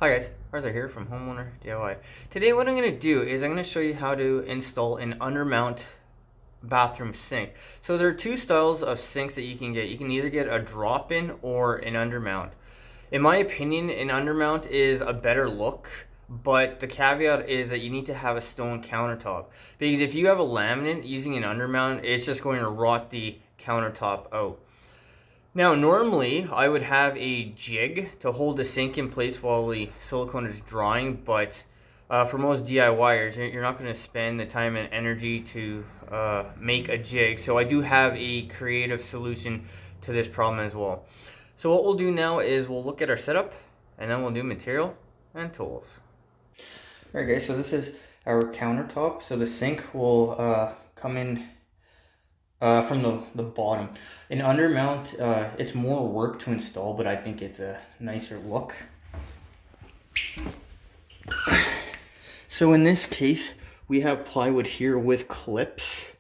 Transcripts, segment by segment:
Hi guys, Arthur here from Homeowner DIY. Today what I'm going to do is I'm going to show you how to install an undermount bathroom sink. So there are two styles of sinks that you can get. You can either get a drop-in or an undermount. In my opinion, an undermount is a better look, but the caveat is that you need to have a stone countertop. Because if you have a laminate using an undermount, it's just going to rot the countertop out. Now, normally, I would have a jig to hold the sink in place while the silicone is drying, but for most DIYers, you're not going to spend the time and energy to make a jig. So I do have a creative solution to this problem as well. So what we'll do now is we'll look at our setup, and then we'll do material and tools. Alright guys, so this is our countertop. So the sink will come in from the bottom. An undermount, it's more work to install, but I think it's a nicer look. So in this case, we have plywood here with clips.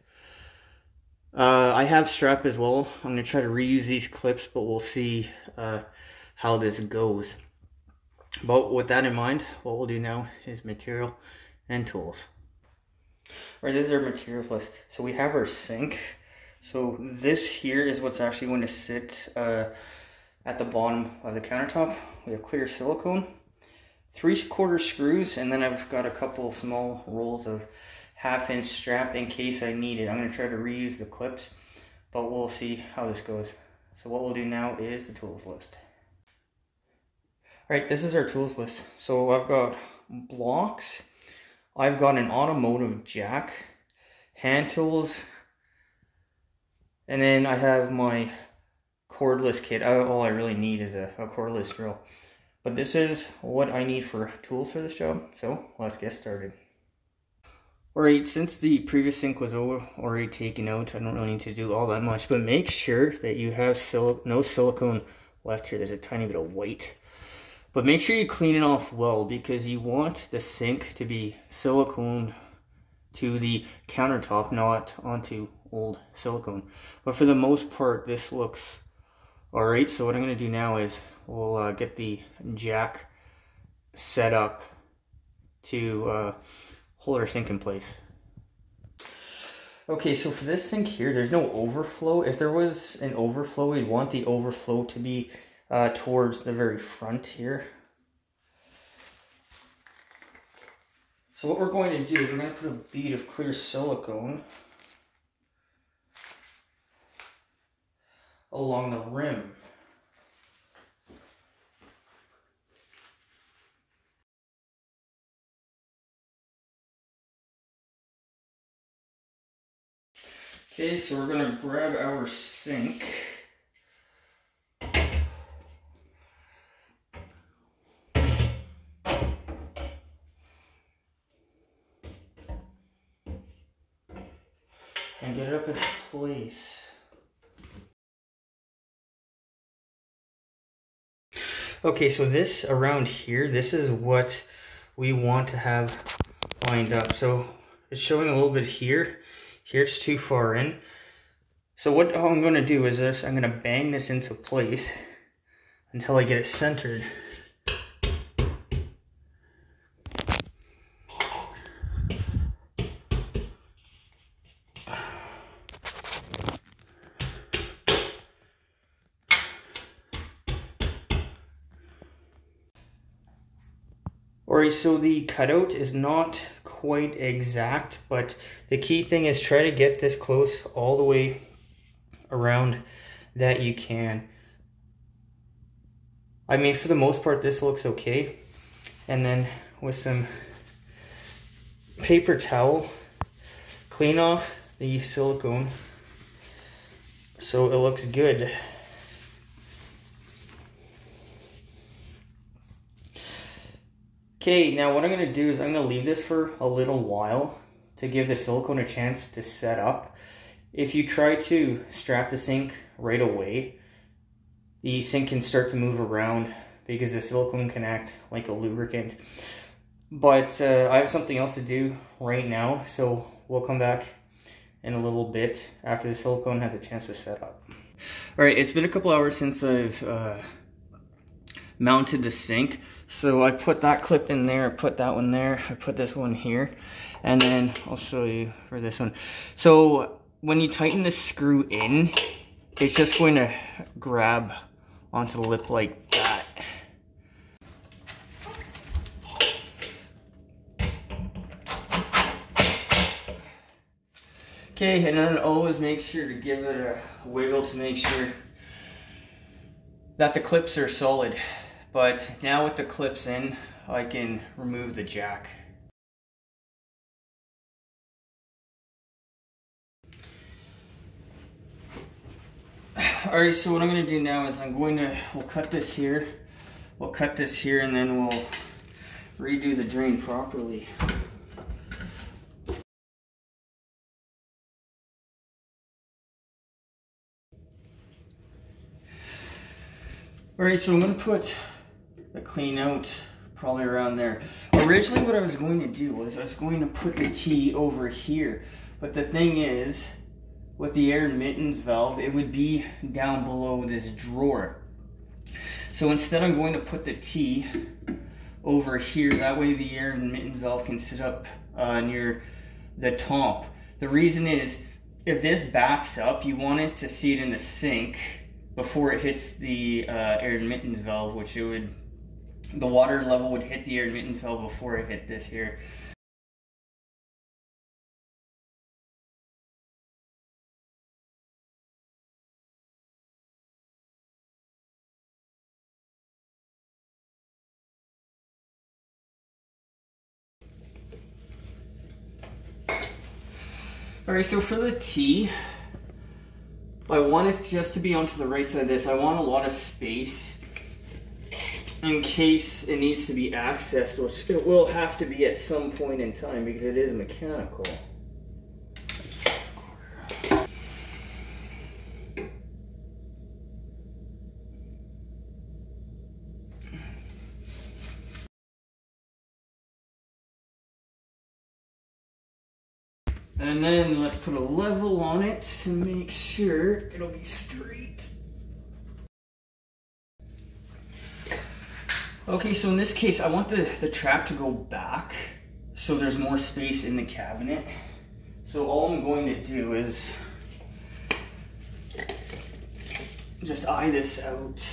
I have strap as well. I'm going to try to reuse these clips, but we'll see how this goes. But with that in mind, what we'll do now is material and tools. Alright, this is our materials list. So we have our sink. So this here is what's actually going to sit at the bottom of the countertop. We have clear silicone, 3/4 screws, and then I've got a couple small rolls of 1/2-inch strap in case I need it. I'm going to try to reuse the clips, but we'll see how this goes. So what we'll do now is the tools list. Alright, this is our tools list. So I've got blocks, I've got an automotive jack, hand tools, and then I have my cordless kit. All I really need is a cordless drill. But this is what I need for tools for this job. So let's get started. Alright, since the previous sink was already taken out, I don't really need to do all that much. But make sure that you have no silicone left here. There's a tiny bit of white. But make sure you clean it off well, because you want the sink to be siliconed to the countertop, not onto old silicone. But for the most part, this looks alright. So what I'm going to do now is we'll get the jack set up to hold our sink in place. Okay, so for this sink here, there's no overflow. If there was an overflow, we'd want the overflow to be towards the very front here. So what we're going to do is we're going to put a bead of clear silicone along the rim. Okay, so we're going to grab our sink. And get it up in place. Okay, so this around here, this is what we want to have lined up. So it's showing a little bit here. Here it's too far in. So what I'm going to do is this, I'm going to bang this into place until I get it centered. Alright, so the cutout is not quite exact, but the key thing is try to get this close all the way around that you can. I mean, for the most part, this looks okay. And then with some paper towel, clean off the silicone so it looks good. Okay, now what I'm going to do is I'm going to leave this for a little while to give the silicone a chance to set up. If you try to strap the sink right away, the sink can start to move around because the silicone can act like a lubricant. But I have something else to do right now, so we'll come back in a little bit after the silicone has a chance to set up. Alright, it's been a couple hours since I've mounted the sink. So I put that clip in there, I put that one there, I put this one here, and then I'll show you for this one. So when you tighten the screw in, it's just going to grab onto the lip like that. Okay, and then always make sure to give it a wiggle to make sure that the clips are solid. But now with the clips in, I can remove the jack. Alright, so what I'm going to do now is we'll cut this here, and then we'll redo the drain properly. Alright, so I'm going to put the clean out probably around there. Originally what I was going to do was I was going to put the T over here, but the thing is, with the air admittance valve, it would be down below this drawer. So instead I'm going to put the T over here, that way the air admittance valve can sit up near the top. The reason is, if this backs up, you want it to see it in the sink before it hits the air admittance valve, which the water level would hit the air admittance valve before it hit this here. Alright, so for the T, I want it just to be onto the right side of this. I want a lot of space in case it needs to be accessed, which it will have to be at some point in time because it is mechanical. And then let's put a level on it to make sure it'll be straight. Okay, so in this case, I want the trap to go back so there's more space in the cabinet. So all I'm going to do is just eye this out.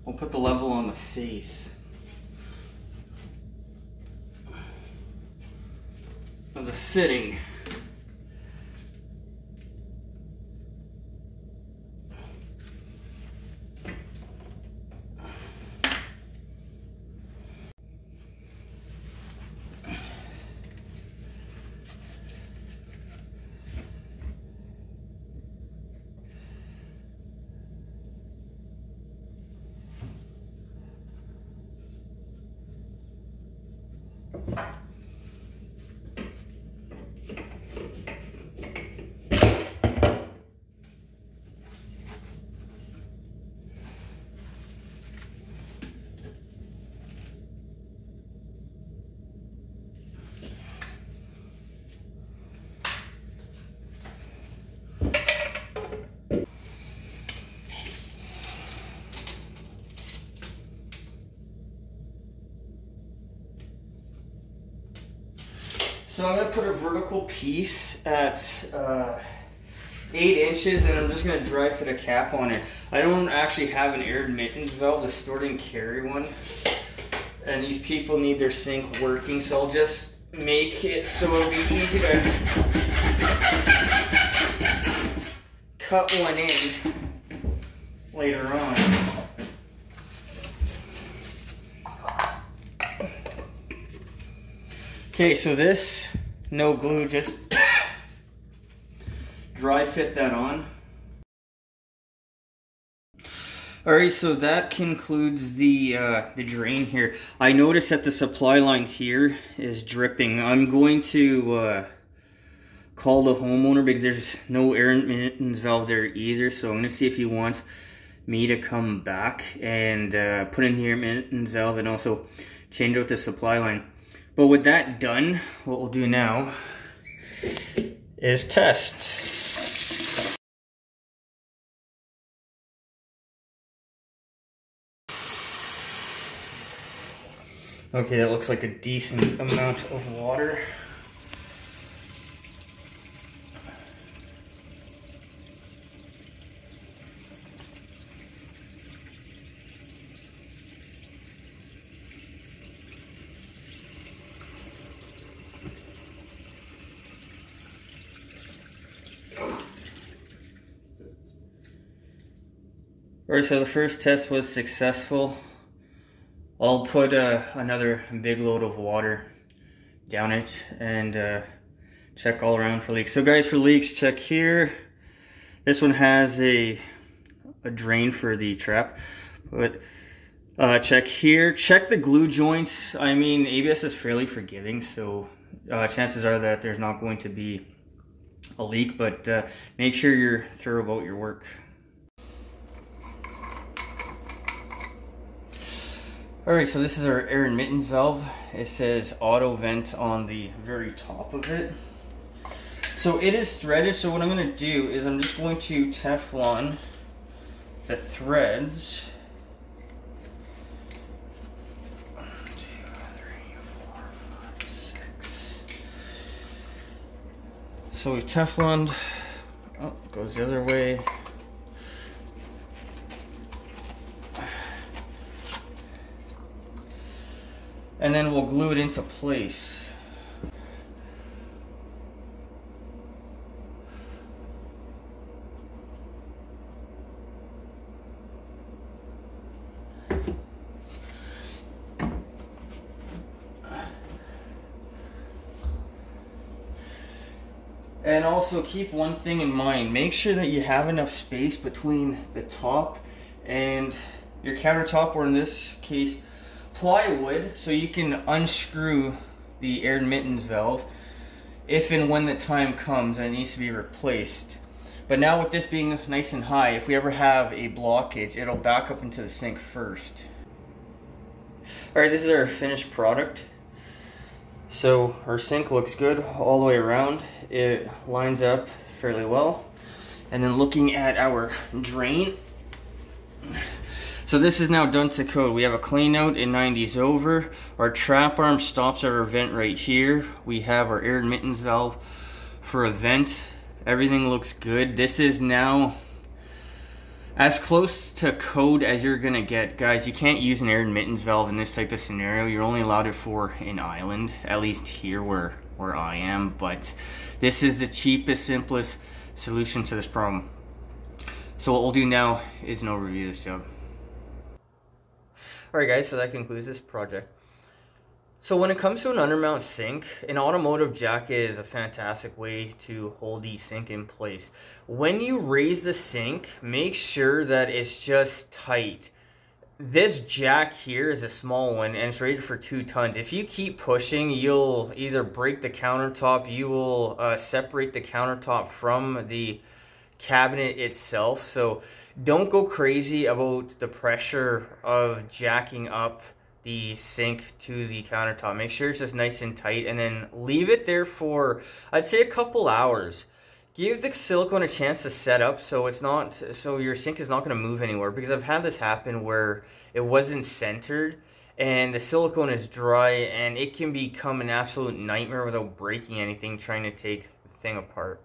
We'll put the level on the face of the fitting. So I'm going to put a vertical piece at 8 inches, and I'm just going to dry fit a cap on it. I don't actually have an air admittance valve, the store didn't carry one. And these people need their sink working, so I'll just make it so it'll be easy to cut one in later on. Okay, so this, no glue, just dry fit that on. Alright, so that concludes the drain here. I noticed that the supply line here is dripping. I'm going to call the homeowner because there's no air admittance valve there either, so I'm going to see if he wants me to come back and put in the air admittance valve and also change out the supply line. But with that done, what we'll do now is test. Okay, that looks like a decent amount of water. Alright, so the first test was successful. I'll put another big load of water down it and check all around for leaks. So guys, for leaks, check here. This one has a drain for the trap, but check here. Check the glue joints. I mean, ABS is fairly forgiving, so chances are that there's not going to be a leak, but make sure you're thorough about your work. Alright, so this is our air admittance valve. It says auto vent on the very top of it. So it is threaded, so what I'm going to do is I'm just going to Teflon the threads. 1, 2, 3, 4, 5, 6. So we've Tefloned. Oh, it goes the other way. And then we'll glue it into place. And also keep one thing in mind. Make sure that you have enough space between the top and your countertop, or in this case, plywood, so you can unscrew the air admittance valve if and when the time comes and it needs to be replaced. But now with this being nice and high, if we ever have a blockage, it'll back up into the sink first. Alright, this is our finished product. So our sink looks good all the way around. It lines up fairly well. And then looking at our drain, so this is now done to code. We have a clean out in 90s over. Our trap arm stops at our vent right here. We have our air admittance valve for a vent. Everything looks good. This is now as close to code as you're gonna get. Guys, you can't use an air admittance valve in this type of scenario. You're only allowed it for an island, at least here where I am. But this is the cheapest, simplest solution to this problem. So what we'll do now is an overview of this job. Alright guys, so that concludes this project. So when it comes to an undermount sink, an automotive jack is a fantastic way to hold the sink in place. When you raise the sink, make sure that it's just tight. This jack here is a small one and it's rated for 2 tons. If you keep pushing, you'll either break the countertop, you will separate the countertop from the cabinet itself. So don't go crazy about the pressure of jacking up the sink to the countertop. Make sure it's just nice and tight, and then leave it there for, I'd say, a couple hours. Give the silicone a chance to set up so your sink is not going to move anywhere, because I've had this happen where it wasn't centered and the silicone is dry and it can become an absolute nightmare without breaking anything trying to take the thing apart.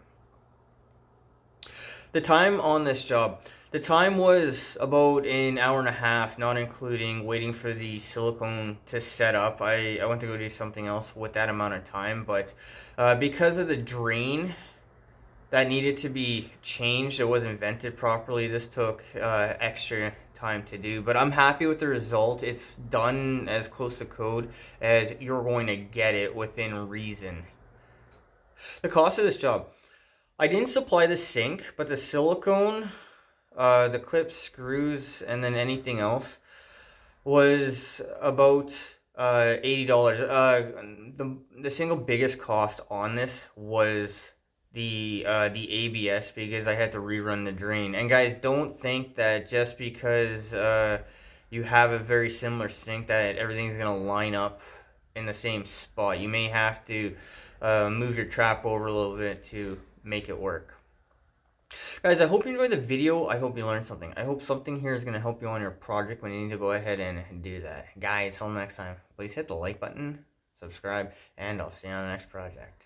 The time on this job. The time was about an hour and a half, not including waiting for the silicone to set up. I went to go do something else with that amount of time, but because of the drain that needed to be changed, it wasn't vented properly. This took extra time to do, but I'm happy with the result. It's done as close to code as you're going to get it within reason. The cost of this job. I didn't supply the sink, but the silicone, the clips, screws, and then anything else was about $80. The single biggest cost on this was the ABS, because I had to rerun the drain. And guys, don't think that just because you have a very similar sink that everything's gonna line up in the same spot. You may have to move your trap over a little bit to make it work. Guys, I hope you enjoyed the video. I hope you learned something. I hope something here is going to help you on your project when you need to go ahead and do that. Guys, till next time, please hit the like button, subscribe, and I'll see you on the next project.